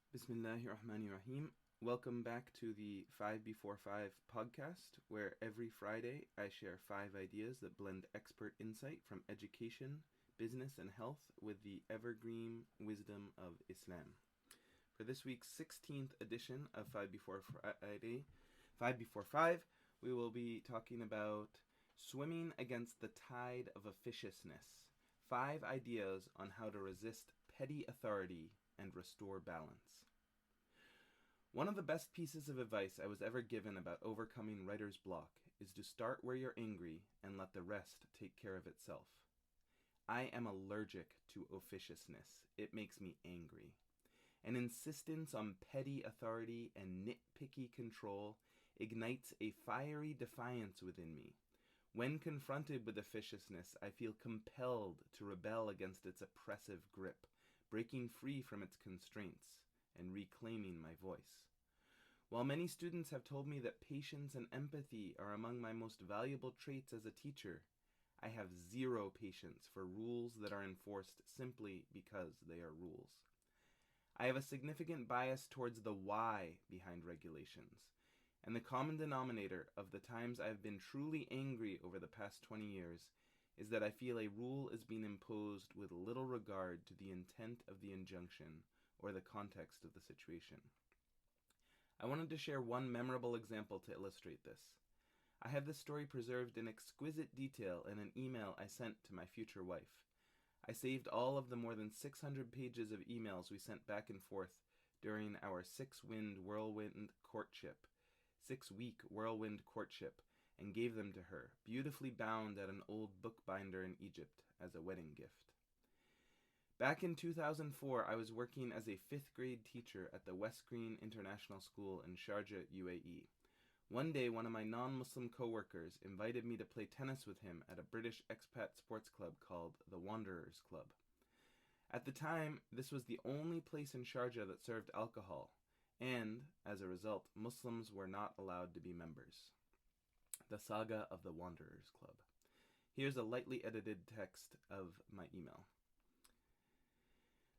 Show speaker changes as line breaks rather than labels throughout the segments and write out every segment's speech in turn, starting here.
Bismillahirrahmanirrahim. Welcome back to the 5 Before 5 podcast, where every Friday I share 5 ideas that blend expert insight from education, business, and health with the evergreen wisdom of Islam. For this week's 16th edition of 5 Before 5, we will be talking about swimming against the tide of officiousness. 5 ideas on how to resist petty authority and restore balance. One of the best pieces of advice I was ever given about overcoming writer's block is to start where you're angry and let the rest take care of itself. I am allergic to officiousness. It makes me angry. An insistence on petty authority and nitpicky control ignites a fiery defiance within me. When confronted with officiousness, I feel compelled to rebel against its oppressive grip, breaking free from its constraints and reclaiming my voice. While many students have told me that patience and empathy are among my most valuable traits as a teacher, I have zero patience for rules that are enforced simply because they are rules. I have a significant bias towards the why behind regulations, and the common denominator of the times I have been truly angry over the past 20 years is that I feel a rule is being imposed with little regard to the intent of the injunction or the context of the situation. I wanted to share one memorable example to illustrate this. I have this story preserved in exquisite detail in an email I sent to my future wife. I saved all of the more than 600 pages of emails we sent back and forth during our 6-week whirlwind courtship, and gave them to her, beautifully bound at an old bookbinder in Egypt as a wedding gift. Back in 2004, I was working as a 5th grade teacher at the West Green International School in Sharjah, UAE. One day, one of my non-Muslim co-workers invited me to play tennis with him at a British expat sports club called the Wanderers Club. At the time, this was the only place in Sharjah that served alcohol, and, as a result, Muslims were not allowed to be members. The Saga of the Wanderers Club. Here's a lightly edited text of my email.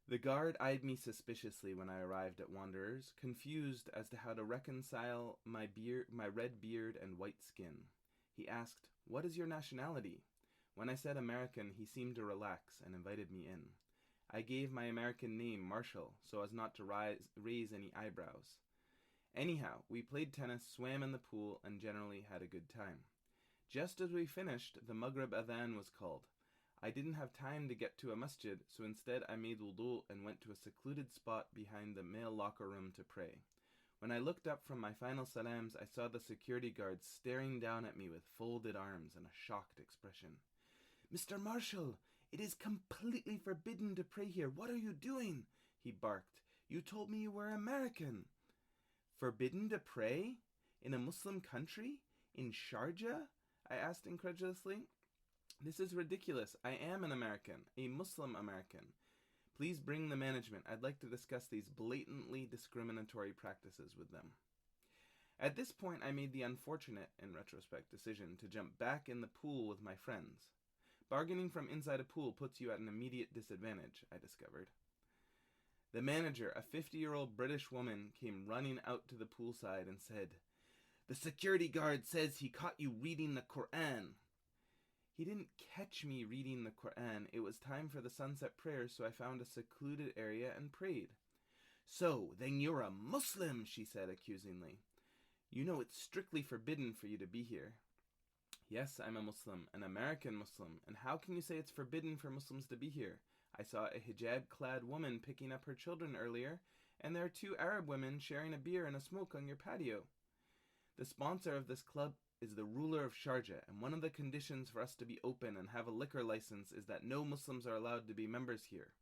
The guard eyed me suspiciously when I arrived at Wanderers, confused as to how to reconcile my red beard and white skin. He asked, "What is your nationality?" When I said American, he seemed to relax and invited me in. I gave my American name, Marshall, so as not to raise any eyebrows. Anyhow, we played tennis, swam in the pool, and generally had a good time. Just as we finished, the Maghrib Adhan was called. I didn't have time to get to a masjid, so instead I made wudu and went to a secluded spot behind the male locker room to pray. When I looked up from my final salams, I saw the security guard staring down at me with folded arms and a shocked expression. "Mr. Marshall, it is completely forbidden to pray here. What are you doing?" he barked. "You told me you were American." "Forbidden to pray? In a Muslim country? In Sharjah?" I asked incredulously. "This is ridiculous. I am an American, a Muslim American. Please bring the management. I'd like to discuss these blatantly discriminatory practices with them." At this point, I made the unfortunate, in retrospect, decision to jump back in the pool with my friends. Bargaining from inside a pool puts you at an immediate disadvantage, I discovered. The manager, a 50-year-old British woman, came running out to the poolside and said, "The security guard says he caught you reading the Quran." He didn't catch me reading the Quran. It was time for the sunset prayer, so I found a secluded area and prayed. "So, then you're a Muslim," she said accusingly. "You know it's strictly forbidden for you to be here." "Yes, I'm a Muslim, an American Muslim, and how can you say it's forbidden for Muslims to be here? I saw a hijab-clad woman picking up her children earlier, and there are 2 Arab women sharing a beer and a smoke on your patio." The sponsor of this club is the ruler of Sharjah, and one of the conditions for us to be open and have a liquor license is that no Muslims are allowed to be members here.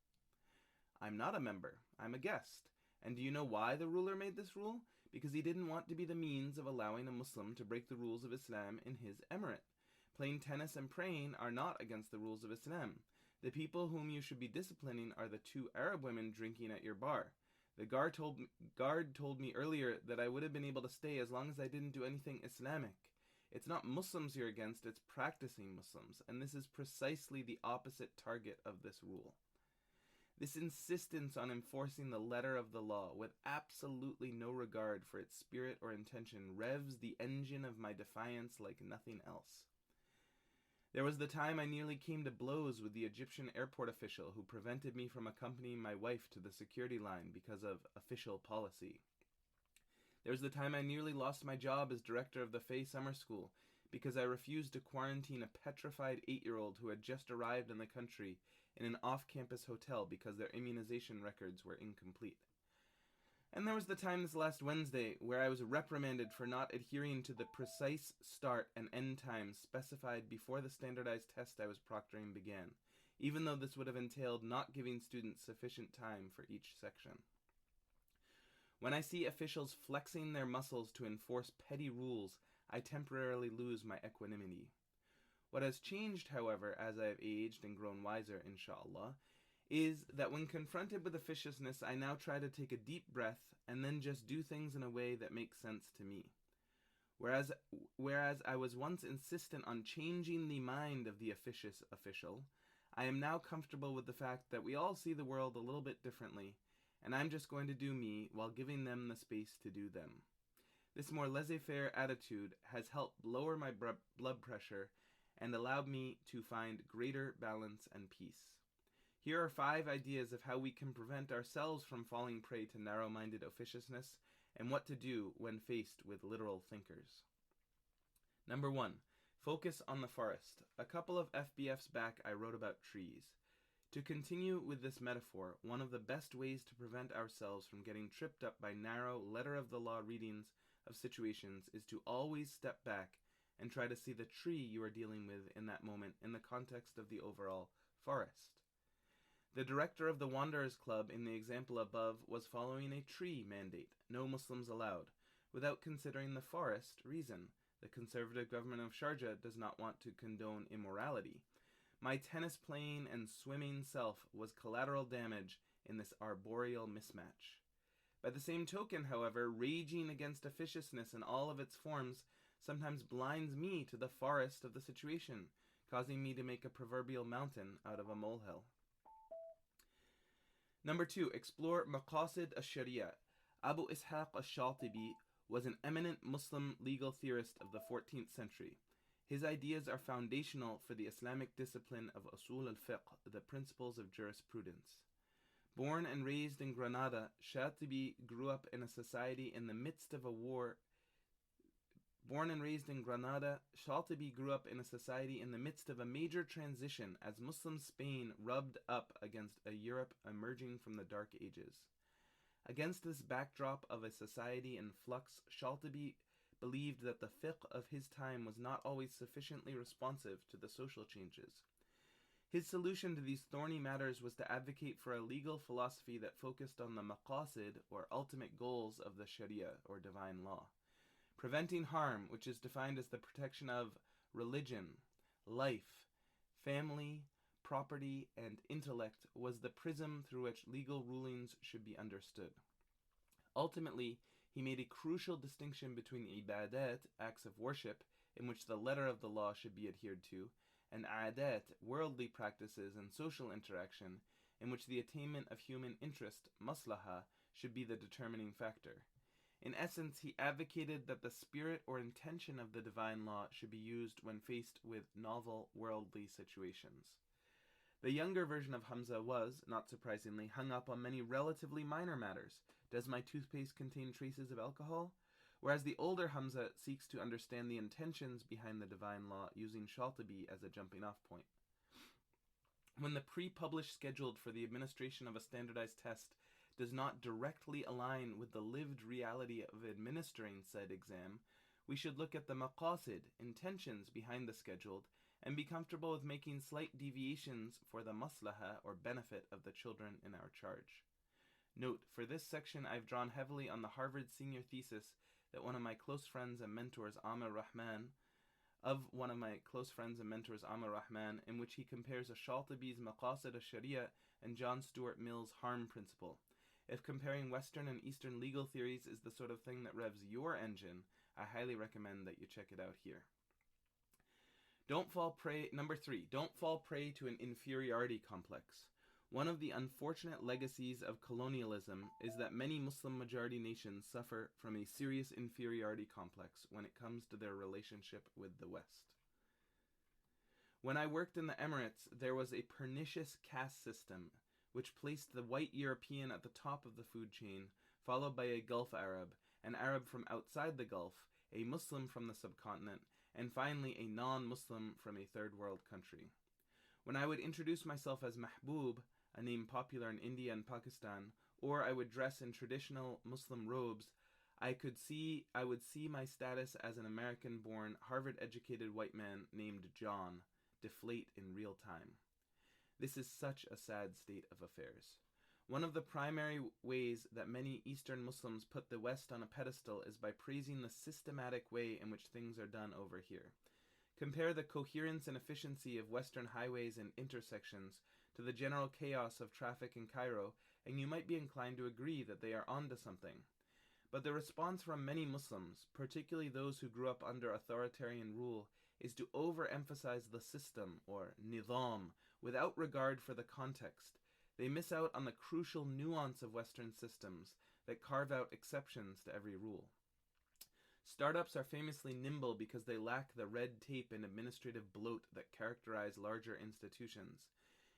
"I'm not a member. I'm a guest. And do you know why the ruler made this rule? Because he didn't want to be the means of allowing a Muslim to break the rules of Islam in his emirate. Playing tennis and praying are not against the rules of Islam. The people whom you should be disciplining are the 2 Arab women drinking at your bar. The guard told me earlier that I would have been able to stay as long as I didn't do anything Islamic. It's not Muslims you're against, it's practicing Muslims, and this is precisely the opposite target of this rule. This insistence on enforcing the letter of the law with absolutely no regard for its spirit or intention revs the engine of my defiance like nothing else. There was the time I nearly came to blows with the Egyptian airport official who prevented me from accompanying my wife to the security line because of official policy. There was the time I nearly lost my job as director of the Fay Summer School because I refused to quarantine a petrified 8-year-old who had just arrived in the country in an off-campus hotel because their immunization records were incomplete. And there was the time this last Wednesday where I was reprimanded for not adhering to the precise start and end times specified before the standardized test I was proctoring began, even though this would have entailed not giving students sufficient time for each section. When I see officials flexing their muscles to enforce petty rules, I temporarily lose my equanimity. What has changed, however, as I have aged and grown wiser, inshallah, is that when confronted with officiousness, I now try to take a deep breath and then just do things in a way that makes sense to me. Whereas I was once insistent on changing the mind of the officious official, I am now comfortable with the fact that we all see the world a little bit differently, and I'm just going to do me while giving them the space to do them. This more laissez-faire attitude has helped lower my blood pressure and allowed me to find greater balance and peace. Here are 5 ideas of how we can prevent ourselves from falling prey to narrow-minded officiousness and what to do when faced with literal thinkers. Number 1. Focus on the forest. A couple of FBFs back I wrote about trees. To continue with this metaphor, one of the best ways to prevent ourselves from getting tripped up by narrow, letter-of-the-law readings of situations is to always step back and try to see the tree you are dealing with in that moment in the context of the overall forest. The director of the Wanderers Club in the example above was following a tree mandate, no Muslims allowed, without considering the forest reason. The conservative government of Sharjah does not want to condone immorality. My tennis playing and swimming self was collateral damage in this arboreal mismatch. By the same token, however, raging against officiousness in all of its forms sometimes blinds me to the forest of the situation, causing me to make a proverbial mountain out of a molehill. Number 2, explore Maqasid al-Sharia. Abu Ishaq al-Shatibi was an eminent Muslim legal theorist of the 14th century. His ideas are foundational for the Islamic discipline of Usul al-Fiqh, the principles of jurisprudence. Born and raised in Granada, Shatibi grew up in a society in the midst of a war. Born and raised in Granada, Shatibi grew up in a society in the midst of a major transition as Muslim Spain rubbed up against a Europe emerging from the Dark Ages. Against this backdrop of a society in flux, Shatibi believed that the fiqh of his time was not always sufficiently responsive to the social changes. His solution to these thorny matters was to advocate for a legal philosophy that focused on the maqasid, or ultimate goals, of the Sharia, or divine law. Preventing harm, which is defined as the protection of religion, life, family, property, and intellect, was the prism through which legal rulings should be understood. Ultimately, he made a crucial distinction between ibadat, acts of worship, in which the letter of the law should be adhered to, and adat, worldly practices and social interaction, in which the attainment of human interest, maslaha, should be the determining factor. In essence, he advocated that the spirit or intention of the divine law should be used when faced with novel worldly situations. The younger version of Hamza was, not surprisingly, hung up on many relatively minor matters. Does my toothpaste contain traces of alcohol? Whereas the older Hamza seeks to understand the intentions behind the divine law, using Shatibi as a jumping-off point. When the pre-published schedule for the administration of a standardized test does not directly align with the lived reality of administering said exam, we should look at the maqasid, intentions behind the scheduled, and be comfortable with making slight deviations for the maslaha, or benefit, of the children in our charge. Note, for this section I've drawn heavily on the Harvard senior thesis that one of my close friends and mentors, Amr Rahman, in which he compares Shatibi's Maqasid al-Sharia and John Stuart Mill's harm principle. If comparing Western and Eastern legal theories is the sort of thing that revs your engine, I highly recommend that you check it out here. Number 3, don't fall prey to an inferiority complex. One of the unfortunate legacies of colonialism is that many Muslim-majority nations suffer from a serious inferiority complex when it comes to their relationship with the West. When I worked in the Emirates, there was a pernicious caste system which placed the white European at the top of the food chain, followed by a Gulf Arab, an Arab from outside the Gulf, a Muslim from the subcontinent, and finally a non-Muslim from a third world country. When I would introduce myself as Mahbub, a name popular in India and Pakistan, or I would dress in traditional Muslim robes, I would see my status as an American-born, Harvard-educated white man named John deflate in real time. This is such a sad state of affairs. One of the primary ways that many Eastern Muslims put the West on a pedestal is by praising the systematic way in which things are done over here. Compare the coherence and efficiency of Western highways and intersections to the general chaos of traffic in Cairo, and you might be inclined to agree that they are onto something. But the response from many Muslims, particularly those who grew up under authoritarian rule, is to overemphasize the system, or nizam, without regard for the context. They miss out on the crucial nuance of Western systems that carve out exceptions to every rule. Startups are famously nimble because they lack the red tape and administrative bloat that characterize larger institutions.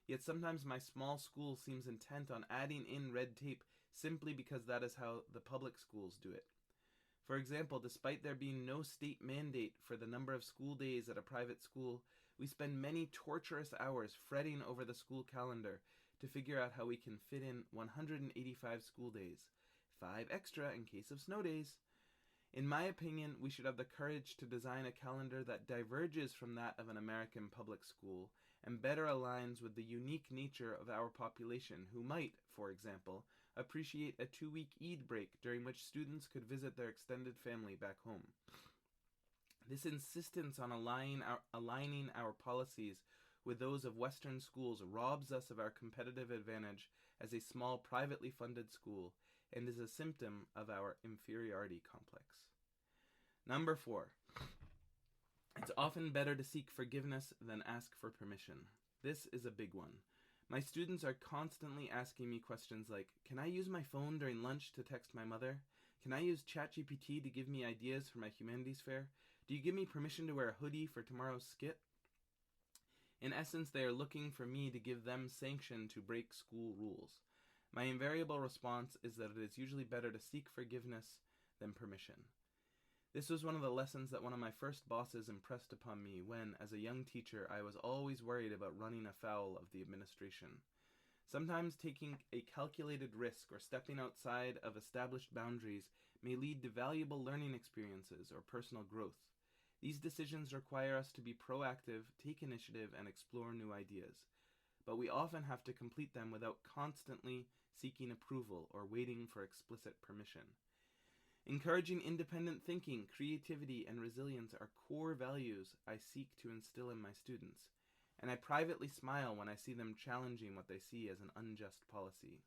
Yet sometimes my small school seems intent on adding in red tape simply because that is how the public schools do it. For example, despite there being no state mandate for the number of school days at a private school, we spend many torturous hours fretting over the school calendar to figure out how we can fit in 185 school days, 5 extra in case of snow days. In my opinion, we should have the courage to design a calendar that diverges from that of an American public school and better aligns with the unique nature of our population, who might, for example, appreciate a 2-week Eid break during which students could visit their extended family back home. This insistence on aligning our policies with those of Western schools robs us of our competitive advantage as a small privately funded school and is a symptom of our inferiority complex. Number 4. It's often better to seek forgiveness than ask for permission. This is a big one. My students are constantly asking me questions like, can I use my phone during lunch to text my mother? Can I use ChatGPT to give me ideas for my humanities fair? Do you give me permission to wear a hoodie for tomorrow's skit? In essence, they are looking for me to give them sanction to break school rules. My invariable response is that it is usually better to seek forgiveness than permission. This was one of the lessons that one of my first bosses impressed upon me when, as a young teacher, I was always worried about running afoul of the administration. Sometimes taking a calculated risk or stepping outside of established boundaries may lead to valuable learning experiences or personal growth. These decisions require us to be proactive, take initiative, and explore new ideas. But we often have to complete them without constantly seeking approval or waiting for explicit permission. Encouraging independent thinking, creativity, and resilience are core values I seek to instill in my students, and I privately smile when I see them challenging what they see as an unjust policy.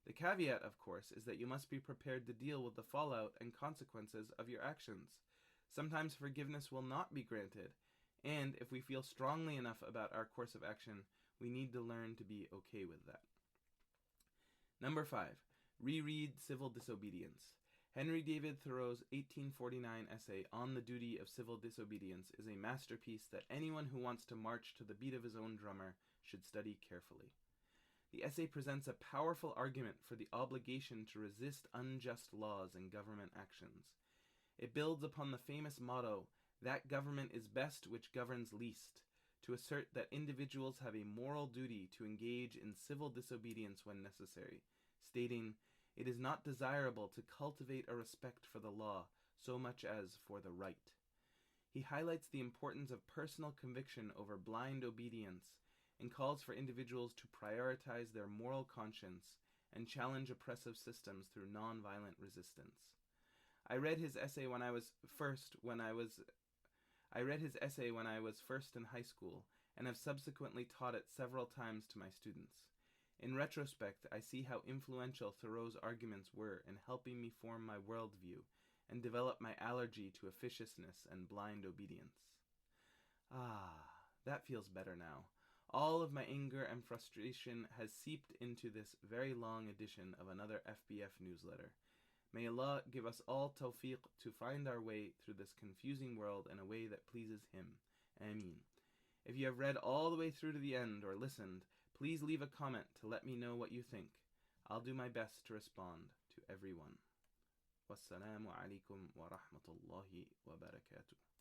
The caveat, of course, is that you must be prepared to deal with the fallout and consequences of your actions. Sometimes forgiveness will not be granted, and if we feel strongly enough about our course of action, we need to learn to be okay with that. Number 5. Reread Civil Disobedience. Henry David Thoreau's 1849 essay On the Duty of Civil Disobedience is a masterpiece that anyone who wants to march to the beat of his own drummer should study carefully. The essay presents a powerful argument for the obligation to resist unjust laws and government actions. It builds upon the famous motto, that government is best which governs least, to assert that individuals have a moral duty to engage in civil disobedience when necessary, stating, it is not desirable to cultivate a respect for the law so much as for the right. He highlights the importance of personal conviction over blind obedience and calls for individuals to prioritize their moral conscience and challenge oppressive systems through nonviolent resistance. I read his essay when I was first in high school and have subsequently taught it several times to my students. In retrospect, I see how influential Thoreau's arguments were in helping me form my worldview and develop my allergy to officiousness and blind obedience. Ah, that feels better now. All of my anger and frustration has seeped into this very long edition of another FBF newsletter. May Allah give us all tawfiq to find our way through this confusing world in a way that pleases Him. Ameen. If you have read all the way through to the end or listened, please leave a comment to let me know what you think. I'll do my best to respond to everyone. Wassalamu alaikum wa rahmatullahi wa barakatuh.